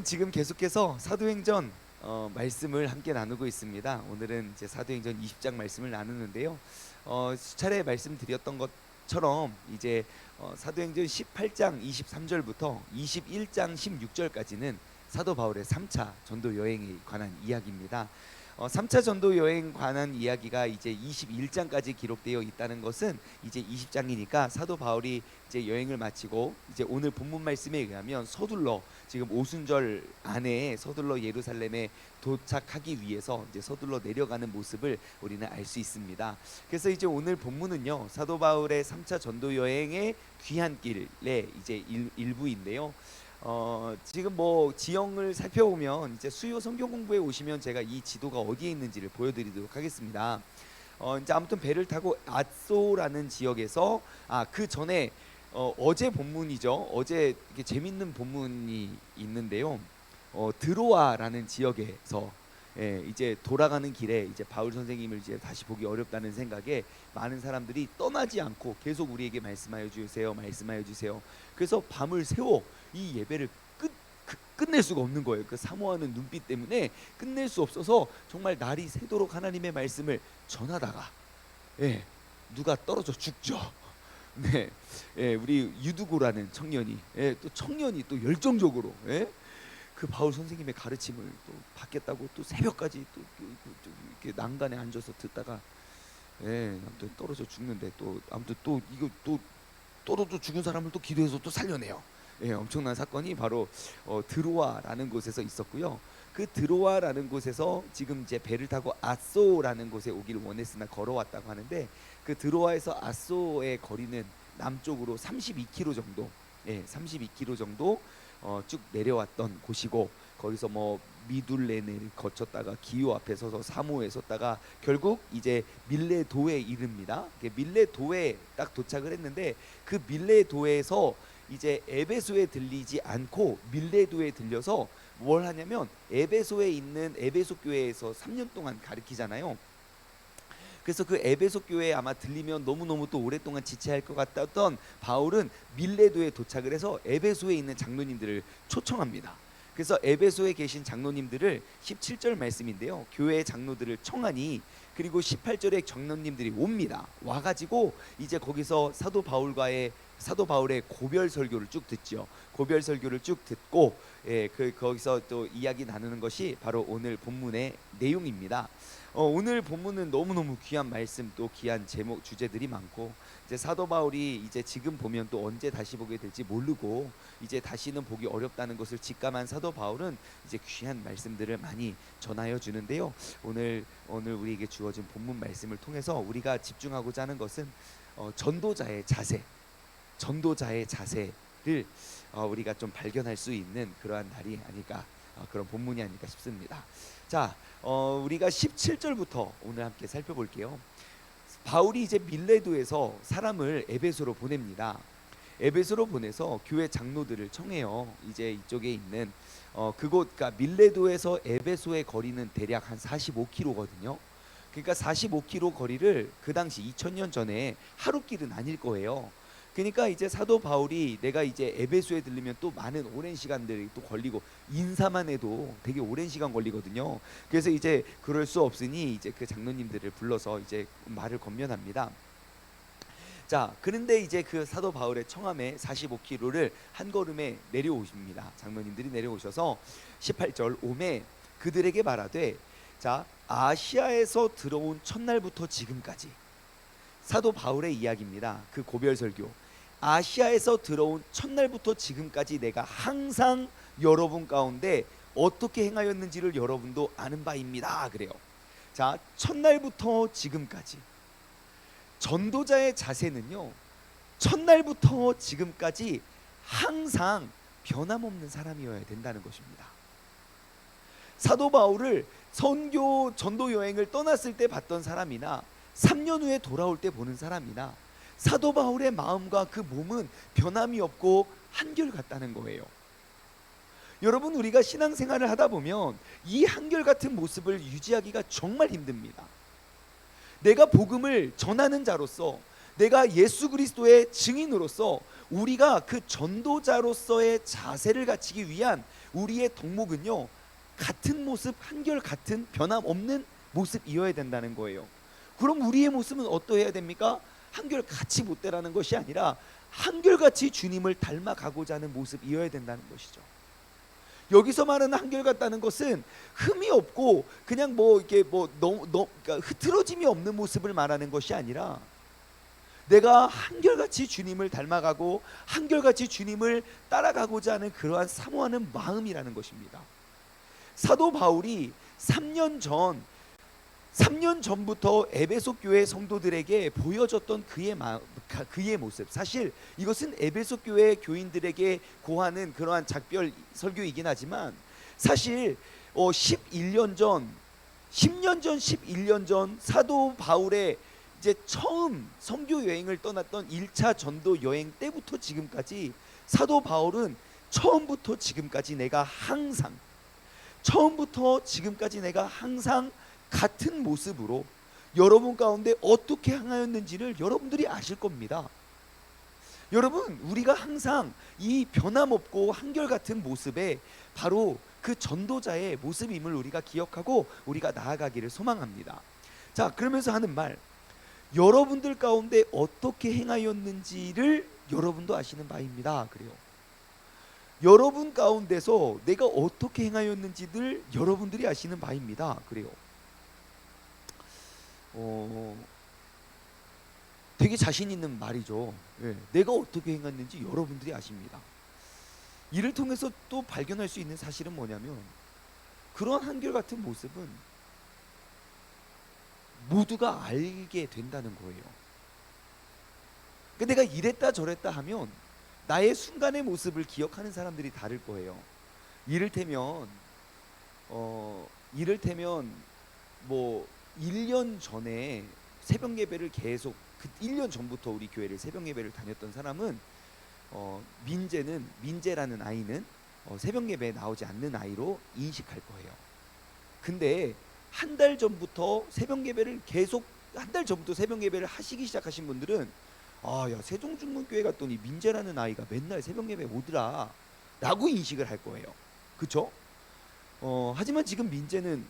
지금 계속해서 사도행전 말씀을 함께 나누고 있습니다. 오늘은 이제 사도행전 20장 말씀을 나누는데요. 수차례 말씀드렸던 것처럼 이제 사도행전 18장 23절부터 21장 16절까지는 사도 바울의 3차 전도 여행에 관한 이야기입니다. 3차 전도 여행 관한 이야기가 이제 21장까지 기록되어 있다는 것은 이제 20장이니까 사도 바울이 이제 여행을 마치고 이제 오늘 본문 말씀에 의하면 서둘러 지금 오순절 안에 서둘러 예루살렘에 도착하기 위해서 이제 서둘러 내려가는 모습을 우리는 알 수 있습니다. 그래서 이제 오늘 본문은요, 사도 바울의 3차 전도 여행의 귀한 길의 이제 일부인데요. 지금 뭐 지형을 살펴보면 이제 수요 성경 공부에 오시면 제가 이 지도가 어디에 있는지를 보여드리도록 하겠습니다. 이제 아무튼 배를 타고 아소라는 지역에서 그 전에 어제 본문이죠. 어제 이렇게 재밌는 본문이 있는데요. 드로아라는 지역에서 이제 돌아가는 길에 이제 바울 선생님을 이제 다시 보기 어렵다는 생각에 많은 사람들이 떠나지 않고 계속 우리에게 말씀하여 주세요, 말씀하여 주세요. 그래서 밤을 새워 이 예배를 끝낼 수가 없는 거예요. 그 사모하는 눈빛 때문에 끝낼 수 없어서 정말 날이 새도록 하나님의 말씀을 전하다가 누가 떨어져 죽죠. 우리 유두고라는 청년이 또 청년이 또 열정적으로 그 바울 선생님의 가르침을 또 받겠다고 또 새벽까지 또 이렇게 난간에 앉아서 듣다가 아무튼 떨어져 죽는데 또 아무튼 또 이거 또 떨어져 죽은 사람을 또 기도해서 또 살려내요. 엄청난 사건이 바로 드로아라는 곳에서 있었고요. 그 드로아라는 곳에서 지금 이제 배를 타고 아소라는 곳에 오기를 원했으나 걸어왔다고 하는데, 그 드로아에서 아소의 거리는 남쪽으로 32km 정도, 32km 정도 쭉 내려왔던 곳이고, 거기서 뭐 미둘레네를 거쳤다가 기요 앞에 서서 사모에 섰다가 결국 이제 밀레도에 이릅니다. 밀레도에 딱 도착을 했는데, 그 밀레도에서 이제 에베소에 들리지 않고 밀레도에 들려서 뭘 하냐면 에베소에 있는 에베소 교회에서 3년 동안 가르치잖아요. 그래서 그 에베소 교회에 아마 들리면 너무너무 또 오랫동안 지체할 것 같았던 바울은 밀레도에 도착을 해서 에베소에 있는 장로님들을 초청합니다. 그래서 에베소에 계신 장로님들을 17절 말씀인데요, 교회 장로들을 청하니, 그리고 18절에 장로님들이 옵니다. 와가지고 이제 거기서 사도 바울의 고별 설교를 쭉 듣죠. 고별 설교를 쭉 듣고 거기서 또 이야기 나누는 것이 바로 오늘 본문의 내용입니다. 오늘 본문은 너무너무 귀한 말씀, 또 귀한 제목, 주제들이 많고, 이제 사도 바울이 이제 지금 보면 또 언제 다시 보게 될지 모르고 이제 다시는 보기 어렵다는 것을 직감한 사도 바울은 이제 귀한 말씀들을 많이 전하여 주는데요. 오늘 우리에게 주어진 본문 말씀을 통해서 우리가 집중하고자 하는 것은 전도자의 자세를 우리가 좀 발견할 수 있는 그러한 날이 아닐까, 그런 본문이 아닐까 싶습니다. 자, 우리가 17절부터 오늘 함께 살펴볼게요. 바울이 이제 밀레도에서 사람을 에베소로 보냅니다. 에베소로 보내서 교회 장로들을 청해요. 이제 이쪽에 있는 그러니까 밀레도에서 에베소의 거리는 대략 한 45km거든요. 그러니까 45km 거리를 그 당시 2000년 전에 하루길은 아닐 거예요. 그러니까 이제 사도 바울이 내가 이제 에베소에 들리면 또 많은 오랜 시간들이 또 걸리고, 인사만 해도 되게 오랜 시간 걸리거든요. 그래서 이제 그럴 수 없으니 이제 그 장로님들을 불러서 이제 말을 권면합니다. 자, 그런데 이제 그 사도 바울의 청함에 45km를 한 걸음에 내려오십니다. 장로님들이 내려오셔서 18절 오매 그들에게 말하되, 자, 아시아에서 들어온 첫날부터 지금까지, 사도 바울의 이야기입니다. 그 고별 설교, 아시아에서 들어온 첫날부터 지금까지 내가 항상 여러분 가운데 어떻게 행하였는지를 여러분도 아는 바입니다. 그래요. 자, 첫날부터 지금까지, 전도자의 자세는요, 첫날부터 지금까지 항상 변함없는 사람이어야 된다는 것입니다. 사도 바울을 선교 전도 여행을 떠났을 때 봤던 사람이나 3년 후에 돌아올 때 보는 사람이나 사도 바울의 마음과 그 몸은 변함이 없고 한결같다는 거예요. 여러분, 우리가 신앙생활을 하다 보면 이 한결같은 모습을 유지하기가 정말 힘듭니다. 내가 복음을 전하는 자로서, 내가 예수 그리스도의 증인으로서 우리가 그 전도자로서의 자세를 갖추기 위한 우리의 덕목은요, 같은 모습, 한결 같은 변함없는 모습이어야 된다는 거예요. 그럼 우리의 모습은 어떠해야 됩니까? 한결 같이 못되라는 것이 아니라 한결같이 주님을 닮아가고자 하는 모습이어야 된다는 것이죠. 여기서 말하는 한결같다는 것은 흠이 없고 그냥 뭐 이렇게 그러니까 흐트러짐이 없는 모습을 말하는 것이 아니라 내가 한결같이 주님을 닮아가고 한결같이 주님을 따라가고자 하는 그러한 사모하는 마음이라는 것입니다. 사도 바울이 3년 전부터 에베소 교회 성도들에게 보여줬던 그의 모습, 사실 이것은 에베소 교회 교인들에게 고하는 그러한 작별 설교이긴 하지만 사실 11년 전, 11년 전 사도 바울의 이제 처음 선교 여행을 떠났던 1차 전도 여행 때부터 지금까지 사도 바울은 처음부터 지금까지 내가 항상 같은 모습으로 여러분 가운데 어떻게 행하였는지를 여러분들이 아실 겁니다. 여러분, 우리가 항상 이 변함없고 한결같은 모습에 바로 그 전도자의 모습임을 우리가 기억하고 우리가 나아가기를 소망합니다. 자, 그러면서 하는 말, 여러분들 가운데 어떻게 행하였는지를 여러분도 아시는 바입니다. 그래요. 여러분 가운데서 내가 어떻게 행하였는지를 여러분들이 아시는 바입니다. 그래요. 되게 자신 있는 말이죠. 예, 내가 어떻게 행했는지 여러분들이 아십니다. 이를 통해서 또 발견할 수 있는 사실은 뭐냐면 그런 한결같은 모습은 모두가 알게 된다는 거예요. 그러니까 내가 이랬다 저랬다 하면 나의 순간의 모습을 기억하는 사람들이 다를 거예요. 이를테면 뭐 1년 전에 새벽 예배를 계속 1년 전부터 우리 교회를 새벽 예배를 다녔던 사람은 민재라는 아이는 새벽 예배에 나오지 않는 아이로 인식할 거예요. 근데 한 달 전부터 새벽 예배를 하시기 시작하신 분들은 야, 세종중문교회 갔더니 민재라는 아이가 맨날 새벽 예배 오더라 라고 인식을 할 거예요. 그쵸? 하지만 지금 민재는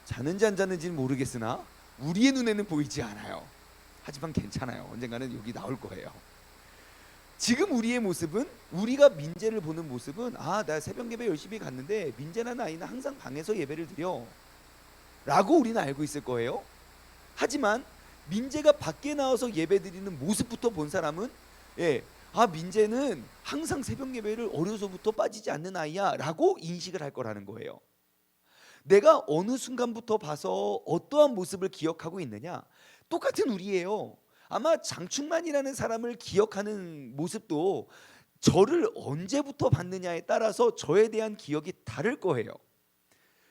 자는지 안 자는지는 모르겠으나 우리의 눈에는 보이지 않아요. 하지만 괜찮아요. 언젠가는 여기 나올 거예요. 지금 우리의 모습은, 우리가 민재를 보는 모습은 나 새벽 예배 열심히 갔는데 민재라는 아이는 항상 방에서 예배를 드려 라고 우리는 알고 있을 거예요. 하지만 민재가 밖에 나와서 예배 드리는 모습부터 본 사람은 민재는 항상 새벽 예배를 어려서부터 빠지지 않는 아이야 라고 인식을 할 거라는 거예요. 내가 어느 순간부터 봐서 어떠한 모습을 기억하고 있느냐, 똑같은 우리예요. 아마 장충만이라는 사람을 기억하는 모습도 저를 언제부터 봤느냐에 따라서 저에 대한 기억이 다를 거예요.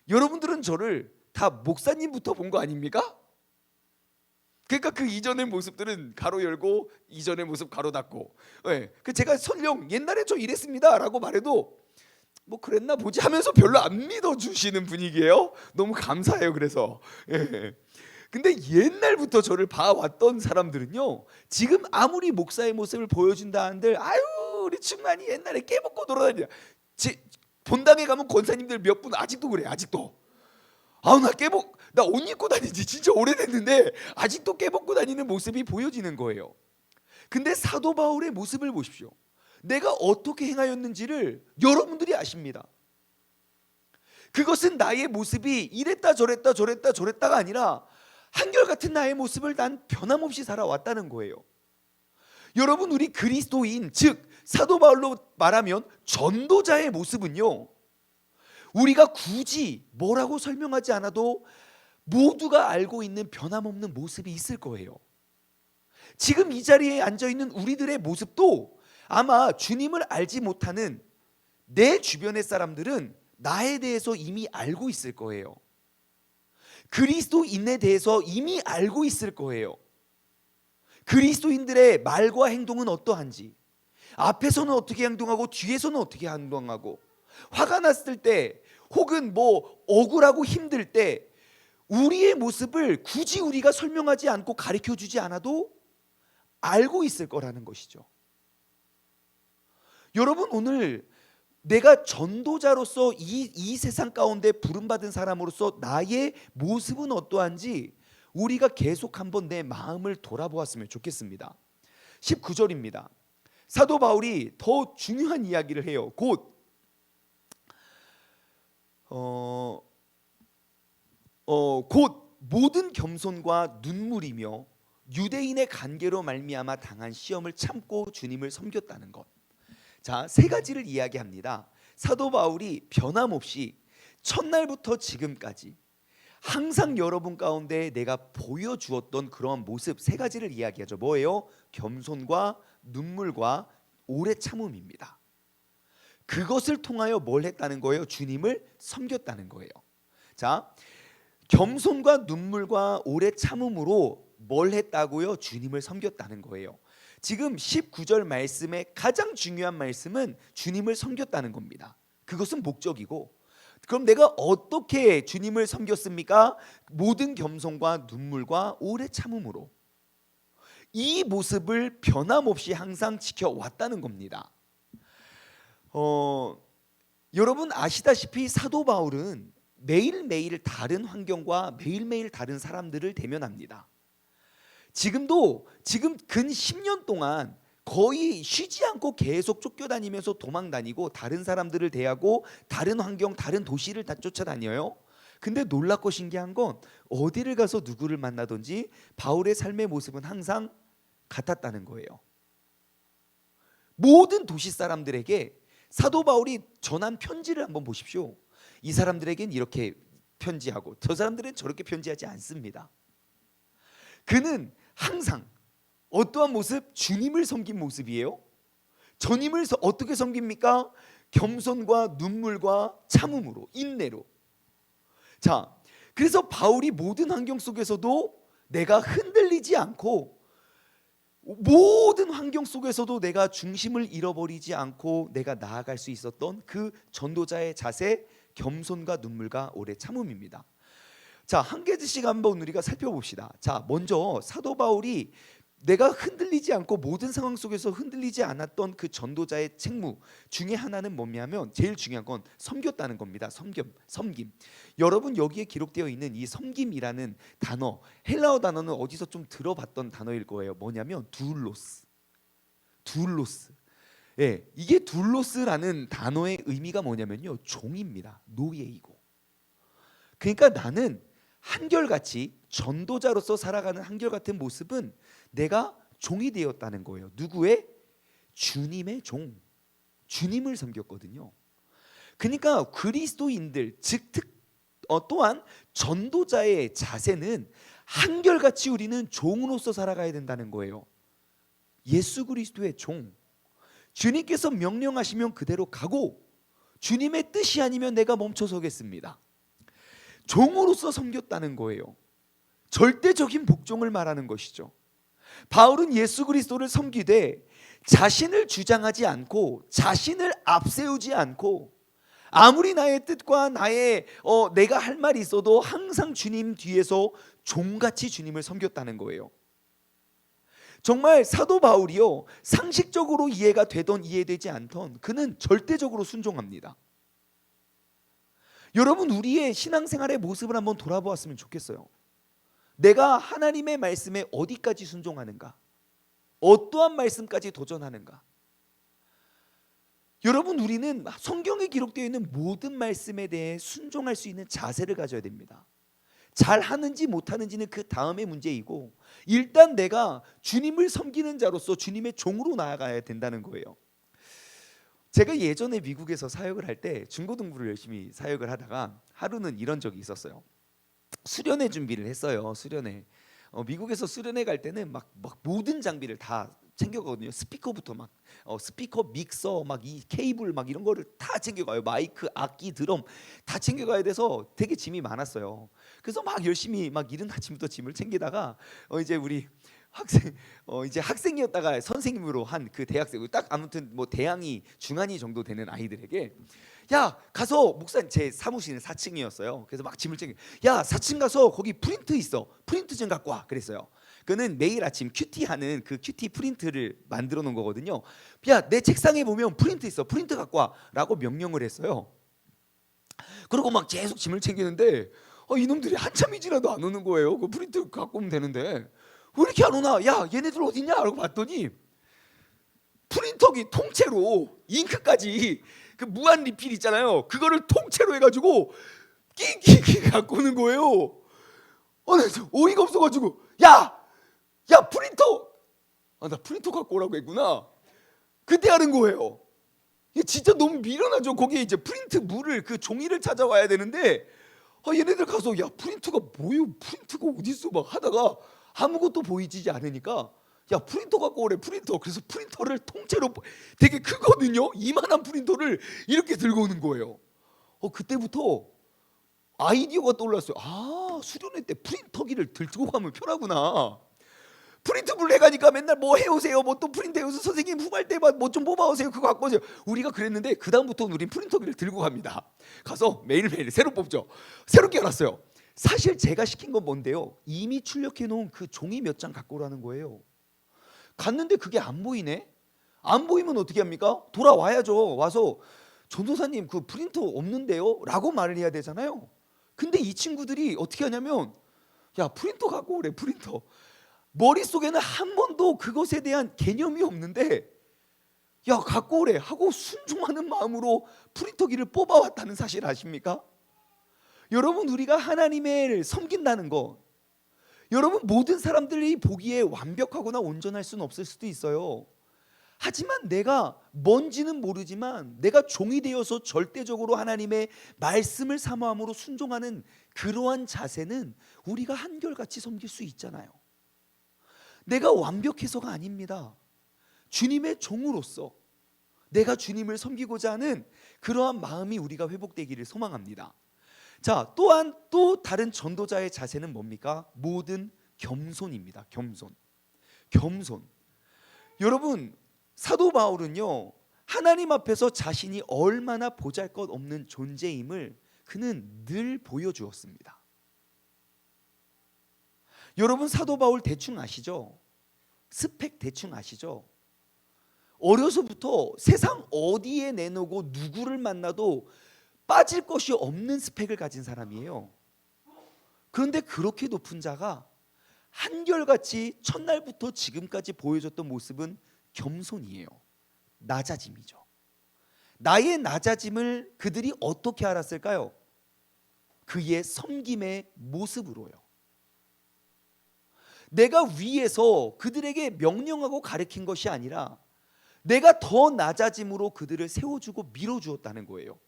여러분들은 저를 다 목사님부터 본 거 아닙니까? 그러니까 그 이전의 모습들은 가로 열고 이전의 모습 가로 닫고, 제가 설령 옛날에 저 이랬습니다 라고 말해도 뭐 그랬나 보지 하면서 별로 안 믿어주시는 분위기예요. 너무 감사해요. 그래서 근데 옛날부터 저를 봐왔던 사람들은요, 지금 아무리 목사의 모습을 보여준다 한들 아유 우리 충만이 옛날에 깨먹고 돌아다니냐, 본당에 가면 권사님들 몇 분 아직도 그래. 아직도 나 옷 입고 다니지 진짜 오래됐는데 아직도 깨먹고 다니는 모습이 보여지는 거예요. 근데 사도 바울의 모습을 보십시오. 내가 어떻게 행하였는지를 여러분들이 아십니다. 그것은 나의 모습이 이랬다 저랬다가 아니라 한결같은 나의 모습을 난 변함없이 살아왔다는 거예요. 여러분, 우리 그리스도인, 즉 사도 바울로 말하면 전도자의 모습은요, 우리가 굳이 뭐라고 설명하지 않아도 모두가 알고 있는 변함없는 모습이 있을 거예요. 지금 이 자리에 앉아있는 우리들의 모습도 아마 주님을 알지 못하는 내 주변의 사람들은 나에 대해서 이미 알고 있을 거예요. 그리스도인에 대해서 이미 알고 있을 거예요. 그리스도인들의 말과 행동은 어떠한지, 앞에서는 어떻게 행동하고 뒤에서는 어떻게 행동하고, 화가 났을 때 혹은 뭐 억울하고 힘들 때 우리의 모습을 굳이 우리가 설명하지 않고 가르쳐주지 않아도 알고 있을 거라는 것이죠. 여러분 오늘 내가 전도자로서 이 세상 가운데 부름받은 사람으로서 나의 모습은 어떠한지 우리가 계속 한번 내 마음을 돌아보았으면 좋겠습니다. 19절입니다. 사도 바울이 더 중요한 이야기를 해요. 곧 모든 겸손과 눈물이며 유대인의 관계로 말미암아 당한 시험을 참고 주님을 섬겼다는 것. 자, 세 가지를 이야기합니다. 사도 바울이 변함없이 첫날부터 지금까지 항상 여러분 가운데 내가 보여주었던 그런 모습 세 가지를 이야기하죠. 뭐예요? 겸손과 눈물과 오래 참음입니다. 그것을 통하여 뭘 했다는 거예요? 주님을 섬겼다는 거예요. 자, 겸손과 눈물과 오래 참음으로 뭘 했다고요? 주님을 섬겼다는 거예요. 지금 19절 말씀의 가장 중요한 말씀은 주님을 섬겼다는 겁니다. 그것은 목적이고, 그럼 내가 어떻게 주님을 섬겼습니까? 모든 겸손과 눈물과 오래 참음으로. 이 모습을 변함없이 항상 지켜왔다는 겁니다. 여러분 아시다시피 사도 바울은 매일매일 다른 환경과 매일매일 다른 사람들을 대면합니다. 지금 근 10년 동안 거의 쉬지 않고 계속 쫓겨다니면서 도망다니고 다른 사람들을 대하고 다른 환경, 다른 도시를 다 쫓아다녀요. 근데 놀랍고 신기한 건 어디를 가서 누구를 만나든지 바울의 삶의 모습은 항상 같았다는 거예요. 모든 도시 사람들에게 사도 바울이 전한 편지를 한번 보십시오. 이 사람들에겐 이렇게 편지하고 저 사람들은 저렇게 편지하지 않습니다. 그는 항상 어떠한 모습? 주님을 섬긴 모습이에요. 주님을 어떻게 섬깁니까? 겸손과 눈물과 참음으로, 인내로. 자, 그래서 바울이 모든 환경 속에서도 내가 흔들리지 않고, 모든 환경 속에서도 내가 중심을 잃어버리지 않고 내가 나아갈 수 있었던 그 전도자의 자세, 겸손과 눈물과 오래 참음입니다. 자, 한 개씩 한번 우리가 살펴봅시다. 자, 먼저 사도 바울이 내가 흔들리지 않고 모든 상황 속에서 흔들리지 않았던 그 전도자의 책무 중에 하나는 뭐냐면 제일 중요한 건 섬겼다는 겁니다. 섬김. 여러분 여기에 기록되어 있는 이 섬김이라는 단어, 헬라어 단어는 어디서 좀 들어봤던 단어일 거예요. 뭐냐면 둘로스. 예, 이게 둘로스라는 단어의 의미가 뭐냐면요, 종입니다. 노예이고. 그러니까 나는 한결같이 전도자로서 살아가는 한결같은 모습은 내가 종이 되었다는 거예요. 누구의? 주님의 종. 주님을 섬겼거든요. 그러니까 그리스도인들 또한 전도자의 자세는 한결같이 우리는 종으로서 살아가야 된다는 거예요. 예수 그리스도의 종. 주님께서 명령하시면 그대로 가고 주님의 뜻이 아니면 내가 멈춰서겠습니다. 종으로서 섬겼다는 거예요. 절대적인 복종을 말하는 것이죠. 바울은 예수 그리스도를 섬기되 자신을 주장하지 않고 자신을 앞세우지 않고 아무리 나의 뜻과 내가 할 말이 있어도 항상 주님 뒤에서 종같이 주님을 섬겼다는 거예요. 정말 사도 바울이요, 상식적으로 이해가 되던 이해되지 않던 그는 절대적으로 순종합니다. 여러분 우리의 신앙생활의 모습을 한번 돌아보았으면 좋겠어요. 내가 하나님의 말씀에 어디까지 순종하는가? 어떠한 말씀까지 도전하는가? 여러분 우리는 성경에 기록되어 있는 모든 말씀에 대해 순종할 수 있는 자세를 가져야 됩니다. 잘하는지 못하는지는 그 다음의 문제이고 일단 내가 주님을 섬기는 자로서 주님의 종으로 나아가야 된다는 거예요. 제가 예전에 미국에서 사역을 할 때 중고등부를 열심히 사역을 하다가 하루는 이런 적이 있었어요. 수련회 준비를 했어요. 수련회. 미국에서 수련회 갈 때는 막 모든 장비를 다 챙겨가거든요. 스피커부터 스피커, 믹서, 이 케이블 이런 거를 다 챙겨가요. 마이크, 악기, 드럼 다 챙겨가야 돼서 되게 짐이 많았어요. 그래서 열심히 이른 아침부터 짐을 챙기다가 이제 우리 학생이었다가 선생님으로 한 그 대학생, 딱 아무튼 대학이 중학이 정도 되는 아이들에게 야 가서, 목사님 제 사무실은 4층이었어요. 그래서 짐을 챙겨, 야 4층 가서 거기 프린트 있어, 프린트 좀 갖고 와 그랬어요. 그는 매일 아침 큐티하는 그 큐티 프린트를 만들어 놓은 거거든요. 야, 내 책상에 보면 프린트 있어. 프린트 갖고 와라고 명령을 했어요. 그리고 막 계속 짐을 챙기는데 이놈들이 한참이 지나도 안 오는 거예요. 그 프린트 갖고 오면 되는데 왜 이렇게 안 오나? 야, 얘네들 어딨냐? 라고 봤더니 프린터기 통째로 잉크까지 그 무한 리필 있잖아요. 그거를 통째로 해가지고 끼끼끼 갖고 오는 거예요. 나 어이가 없어가지고 야 프린터, 나 프린터 갖고 오라고 했구나. 그때 하는 거예요. 이게 진짜 너무 미련하죠. 거기에 이제 프린트 물을 그 종이를 찾아와야 되는데 얘네들 가서 야 프린터가 뭐요? 프린터가 어디 있어? 막 하다가 아무것도 보이지 않으니까 야 프린터 갖고 오래. 프린터. 그래서 프린터를 통째로, 되게 크거든요. 이만한 프린터를 이렇게 들고 오는 거예요. 그때부터 아이디어가 떠올랐어요. 수련회 때 프린터기를 들고 가면 편하구나. 프린트물 해가니까 맨날 뭐 해오세요, 뭐 또 프린트 해오세요, 선생님 후발 때만 뭐 좀 뽑아오세요, 그거 갖고 오세요. 우리가 그랬는데 그 다음부터는 우린 프린터기를 들고 갑니다. 가서 매일매일 새로 뽑죠. 새롭게 알았어요. 사실 제가 시킨 건 뭔데요? 이미 출력해 놓은 그 종이 몇 장 갖고 오라는 거예요. 갔는데 그게 안 보이네. 안 보이면 어떻게 합니까? 돌아와야죠. 와서 전도사님 그 프린터 없는데요? 라고 말을 해야 되잖아요. 근데 이 친구들이 어떻게 하냐면 야 프린터 갖고 오래. 프린터. 머릿속에는 한 번도 그것에 대한 개념이 없는데 야 갖고 오래 하고 순종하는 마음으로 프린터기를 뽑아왔다는 사실 아십니까? 여러분, 우리가 하나님을 섬긴다는 거, 여러분 모든 사람들이 보기에 완벽하거나 온전할 수는 없을 수도 있어요. 하지만 내가 뭔지는 모르지만 내가 종이 되어서 절대적으로 하나님의 말씀을 사모함으로 순종하는 그러한 자세는 우리가 한결같이 섬길 수 있잖아요. 내가 완벽해서가 아닙니다. 주님의 종으로서 내가 주님을 섬기고자 하는 그러한 마음이 우리가 회복되기를 소망합니다. 자, 또한 또 다른 전도자의 자세는 뭡니까? 모든 겸손입니다. 겸손. 여러분, 사도 바울은요, 하나님 앞에서 자신이 얼마나 보잘것없는 존재임을 그는 늘 보여주었습니다. 여러분, 사도 바울 대충 아시죠? 스펙 대충 아시죠? 어려서부터 세상 어디에 내놓고 누구를 만나도 빠질 것이 없는 스펙을 가진 사람이에요. 그런데 그렇게 높은 자가 한결같이 첫날부터 지금까지 보여줬던 모습은 겸손이에요. 낮아짐이죠. 나의 낮아짐을 그들이 어떻게 알았을까요? 그의 섬김의 모습으로요. 내가 위에서 그들에게 명령하고 가르친 것이 아니라 내가 더 낮아짐으로 그들을 세워주고 밀어주었다는 거예요.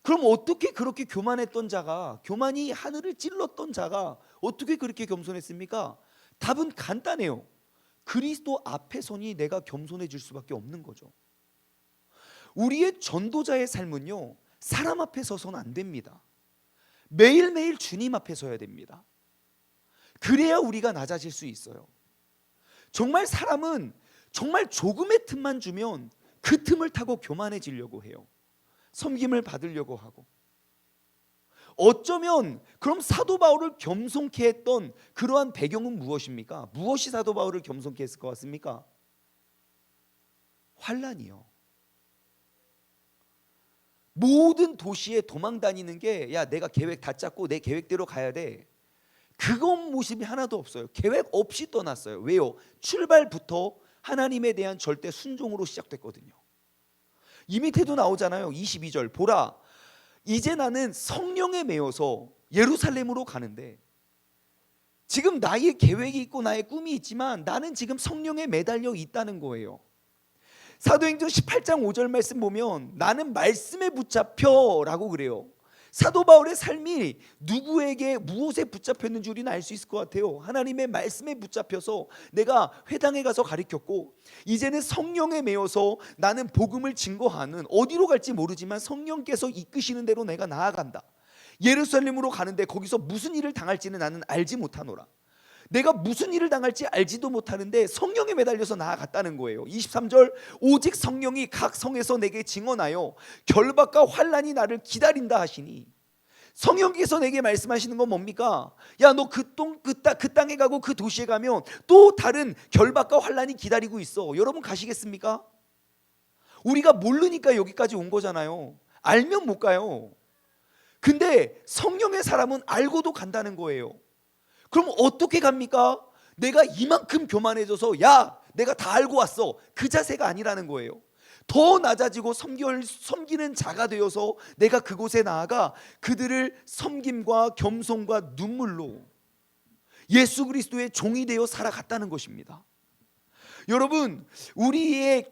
그럼 어떻게 그렇게 교만했던 자가, 교만이 하늘을 찔렀던 자가 어떻게 그렇게 겸손했습니까? 답은 간단해요. 그리스도 앞에 서니 내가 겸손해질 수밖에 없는 거죠. 우리의 전도자의 삶은요, 사람 앞에 서서는 안 됩니다. 매일매일 주님 앞에 서야 됩니다. 그래야 우리가 낮아질 수 있어요. 정말 사람은 정말 조금의 틈만 주면 그 틈을 타고 교만해지려고 해요. 섬김을 받으려고 하고. 어쩌면 그럼 사도 바울을 겸손케 했던 그러한 배경은 무엇입니까? 무엇이 사도 바울을 겸손케 했을 것 같습니까? 환란이요. 모든 도시에 도망 다니는 게 야 내가 계획 다 짰고 내 계획대로 가야 돼. 그건 모습이 하나도 없어요. 계획 없이 떠났어요. 왜요? 출발부터 하나님에 대한 절대 순종으로 시작됐거든요. 이 밑에도 나오잖아요. 22절 보라 이제 나는 성령에 매여서 예루살렘으로 가는데, 지금 나의 계획이 있고 나의 꿈이 있지만 나는 지금 성령에 매달려 있다는 거예요. 사도행전 18장 5절 말씀 보면 나는 말씀에 붙잡혀 라고 그래요. 사도 바울의 삶이 누구에게 무엇에 붙잡혔는지 우리는 알 수 있을 것 같아요. 하나님의 말씀에 붙잡혀서 내가 회당에 가서 가르쳤고, 이제는 성령에 매여서 나는 복음을 증거하는, 어디로 갈지 모르지만 성령께서 이끄시는 대로 내가 나아간다. 예루살렘으로 가는데 거기서 무슨 일을 당할지는 나는 알지 못하노라. 내가 무슨 일을 당할지 알지도 못하는데 성령에 매달려서 나아갔다는 거예요. 23절 오직 성령이 각 성에서 내게 증언하여 결박과 환난이 나를 기다린다 하시니, 성령께서 내게 말씀하시는 건 뭡니까? 야, 너 그 땅에 가고 그 도시에 가면 또 다른 결박과 환란이 기다리고 있어. 여러분 가시겠습니까? 우리가 모르니까 여기까지 온 거잖아요. 알면 못 가요. 근데 성령의 사람은 알고도 간다는 거예요. 그럼 어떻게 갑니까? 내가 이만큼 교만해져서 야, 내가 다 알고 왔어, 그 자세가 아니라는 거예요. 더 낮아지고 섬기는 자가 되어서 내가 그곳에 나아가 그들을 섬김과 겸손과 눈물로 예수 그리스도의 종이 되어 살아갔다는 것입니다. 여러분, 우리의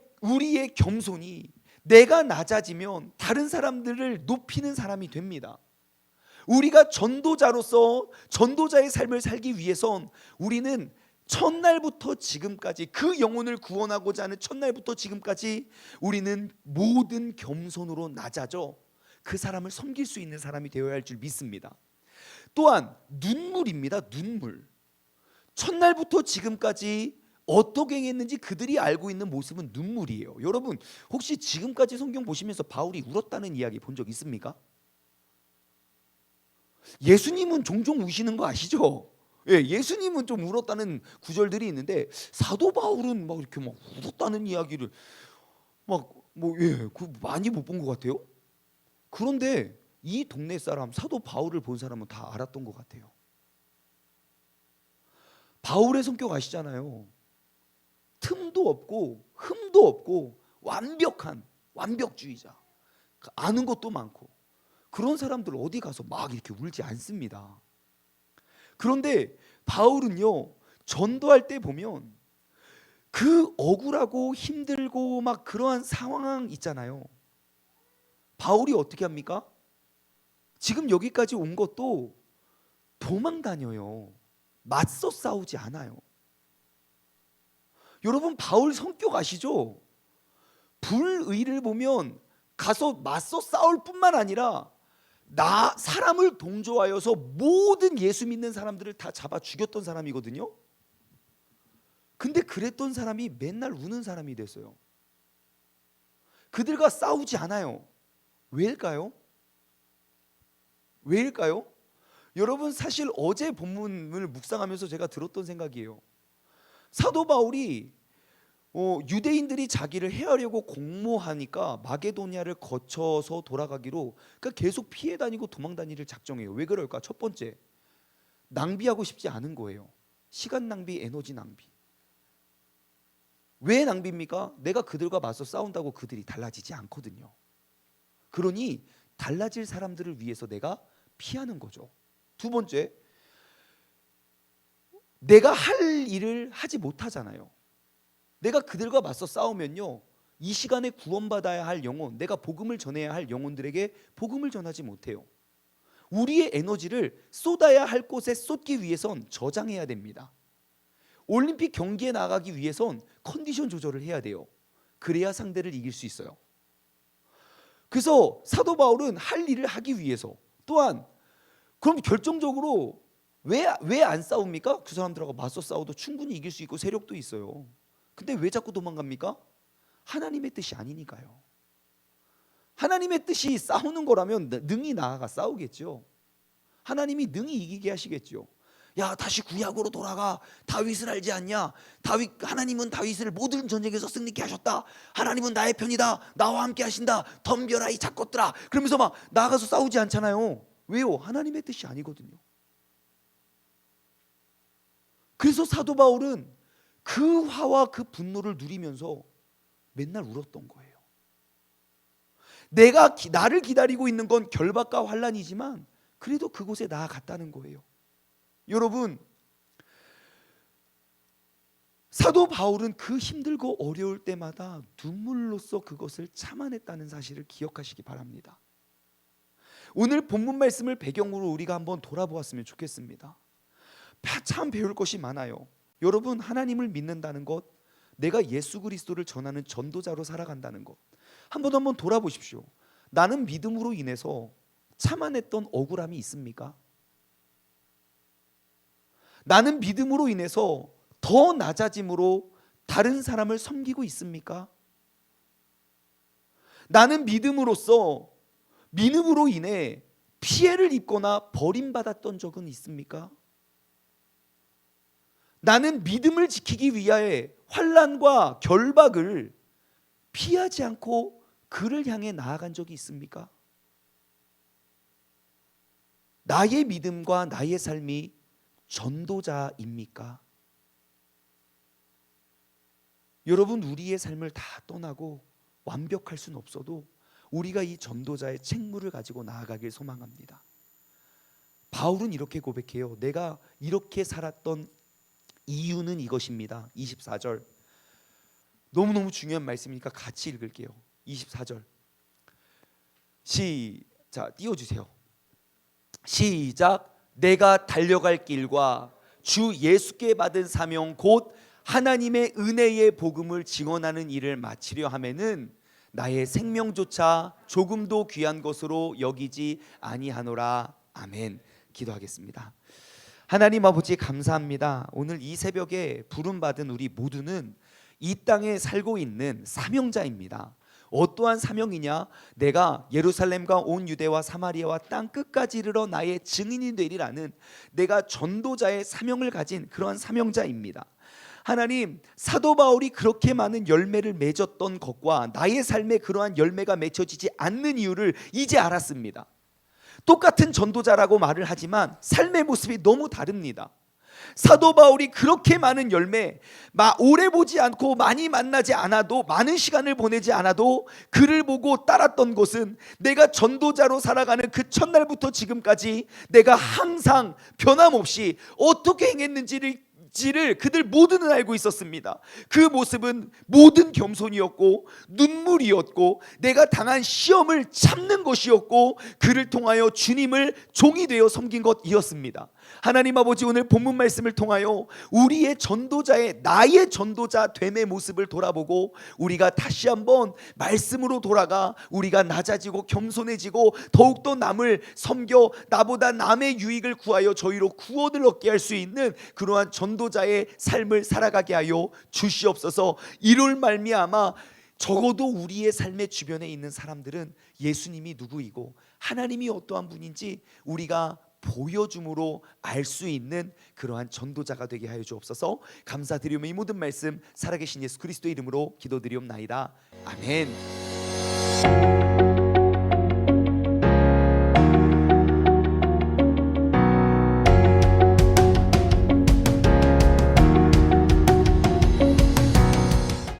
겸손이 내가 낮아지면 다른 사람들을 높이는 사람이 됩니다. 우리가 전도자로서 전도자의 삶을 살기 위해선 우리는 첫날부터 지금까지, 그 영혼을 구원하고자 하는 첫날부터 지금까지 우리는 모든 겸손으로 낮아져 그 사람을 섬길 수 있는 사람이 되어야 할 줄 믿습니다. 또한 눈물입니다. 눈물. 첫날부터 지금까지 어떻게 행했는지 그들이 알고 있는 모습은 눈물이에요. 여러분, 혹시 지금까지 성경 보시면서 바울이 울었다는 이야기 본 적 있습니까? 예수님은 종종 우시는 거 아시죠? 예, 예수님은 좀 울었다는 구절들이 있는데 사도 바울은 막 이렇게 막 울었다는 이야기를 많이 못 본 것 같아요. 그런데 이 동네 사람, 사도 바울을 본 사람은 다 알았던 것 같아요. 바울의 성격 아시잖아요. 틈도 없고 흠도 없고 완벽한 완벽주의자, 아는 것도 많고, 그런 사람들 어디 가서 막 이렇게 울지 않습니다. 그런데 바울은요, 전도할 때 보면 그 억울하고 힘들고 막 그러한 상황 있잖아요. 바울이 어떻게 합니까? 지금 여기까지 온 것도 도망 다녀요. 맞서 싸우지 않아요. 여러분, 바울 성격 아시죠? 불의를 보면 가서 맞서 싸울 뿐만 아니라 사람을 동조하여서 모든 예수 믿는 사람들을 다 잡아 죽였던 사람이거든요. 근데 그랬던 사람이 맨날 우는 사람이 됐어요. 그들과 싸우지 않아요. 왜일까요? 왜일까요? 여러분, 사실 어제 본문을 묵상하면서 제가 들었던 생각이에요. 사도 바울이 유대인들이 자기를 해하려고 공모하니까 마게도니아를 거쳐서 돌아가기로, 그러니까 계속 피해 다니고 도망 다니를 작정해요. 왜 그럴까? 첫 번째, 낭비하고 싶지 않은 거예요. 시간 낭비, 에너지 낭비. 왜 낭비입니까? 내가 그들과 맞서 싸운다고 그들이 달라지지 않거든요. 그러니 달라질 사람들을 위해서 내가 피하는 거죠. 두 번째, 내가 할 일을 하지 못하잖아요. 내가 그들과 맞서 싸우면요, 이 시간에 구원받아야 할 영혼, 내가 복음을 전해야 할 영혼들에게 복음을 전하지 못해요. 우리의 에너지를 쏟아야 할 곳에 쏟기 위해선 저장해야 됩니다. 올림픽 경기에 나가기 위해선 컨디션 조절을 해야 돼요. 그래야 상대를 이길 수 있어요. 그래서 사도 바울은 할 일을 하기 위해서, 또한 그럼 결정적으로 왜 안 싸웁니까? 그 사람들하고 맞서 싸워도 충분히 이길 수 있고 세력도 있어요. 근데 왜 자꾸 도망갑니까? 하나님의 뜻이 아니니까요. 하나님의 뜻이 싸우는 거라면 능히 나아가 싸우겠죠. 하나님이 능히 이기게 하시겠죠. 야, 다시 구약으로 돌아가. 다윗을 알지 않냐? 하나님은 다윗을 모든 전쟁에서 승리케 하셨다. 하나님은 나의 편이다. 나와 함께 하신다. 덤벼라 이 작것들아. 그러면서 막 나가서 싸우지 않잖아요. 왜요? 하나님의 뜻이 아니거든요. 그래서 사도 바울은 그 화와 그 분노를 누리면서 맨날 울었던 거예요. 나를 기다리고 있는 건 결박과 환란이지만 그래도 그곳에 나아갔다는 거예요. 여러분, 사도 바울은 그 힘들고 어려울 때마다 눈물로써 그것을 참아냈다는 사실을 기억하시기 바랍니다. 오늘 본문 말씀을 배경으로 우리가 한번 돌아보았으면 좋겠습니다. 참 배울 것이 많아요. 여러분, 하나님을 믿는다는 것, 내가 예수 그리스도를 전하는 전도자로 살아간다는 것, 한번 돌아보십시오. 나는 믿음으로 인해서 참아냈던 억울함이 있습니까? 나는 믿음으로 인해서 더 낮아짐으로 다른 사람을 섬기고 있습니까? 나는 믿음으로 인해 피해를 입거나 버림받았던 적은 있습니까? 나는 믿음을 지키기 위하여 환난과 결박을 피하지 않고 그를 향해 나아간 적이 있습니까? 나의 믿음과 나의 삶이 전도자입니까? 여러분, 우리의 삶을 다 떠나고 완벽할 수는 없어도 우리가 이 전도자의 책무를 가지고 나아가길 소망합니다. 바울은 이렇게 고백해요. 내가 이렇게 살았던 이유는 이것입니다. 24절, 너무너무 중요한 말씀이니까 같이 읽을게요. 24절 시작, 띄워주세요. 시작. 내가 달려갈 길과 주 예수께 받은 사명 곧 하나님의 은혜의 복음을 증언하는 일을 마치려 하면은 나의 생명조차 조금도 귀한 것으로 여기지 아니하노라. 아멘. 기도하겠습니다. 하나님 아버지, 감사합니다. 오늘 이 새벽에 부름받은 우리 모두는 이 땅에 살고 있는 사명자입니다. 어떠한 사명이냐? 내가 예루살렘과 온 유대와 사마리아와 땅 끝까지 이르러 나의 증인이 되리라는 내가 전도자의 사명을 가진 그러한 사명자입니다. 하나님, 사도 바울이 그렇게 많은 열매를 맺었던 것과 나의 삶에 그러한 열매가 맺혀지지 않는 이유를 이제 알았습니다. 똑같은 전도자라고 말을 하지만 삶의 모습이 너무 다릅니다. 사도 바울이 그렇게 많은 열매, 오래 보지 않고 많이 만나지 않아도, 많은 시간을 보내지 않아도 그를 보고 따랐던 것은 내가 전도자로 살아가는 그 첫날부터 지금까지 내가 항상 변함없이 어떻게 행했는지를 그들 모두는 알고 있었습니다. 그 모습은 모든 겸손이었고 눈물이었고 내가 당한 시험을 참는 것이었고 그를 통하여 주님을 종이 되어 섬긴 것이었습니다. 하나님 아버지, 오늘 본문 말씀을 통하여 우리의 전도자의, 나의 전도자 됨의 모습을 돌아보고 우리가 다시 한번 말씀으로 돌아가 우리가 낮아지고 겸손해지고 더욱더 남을 섬겨 나보다 남의 유익을 구하여 저희로 구원을 얻게 할 수 있는 그러한 전도자의 삶을 살아가게 하여 주시옵소서. 이를 말미암아 적어도 우리의 삶의 주변에 있는 사람들은 예수님이 누구이고 하나님이 어떠한 분인지 우리가 보여줌으로 알 수 있는 그러한 전도자가 되게 하여 주옵소서. 감사드리며 이 모든 말씀 살아계신 예수 그리스도의 이름으로 기도드리옵나이다. 아멘.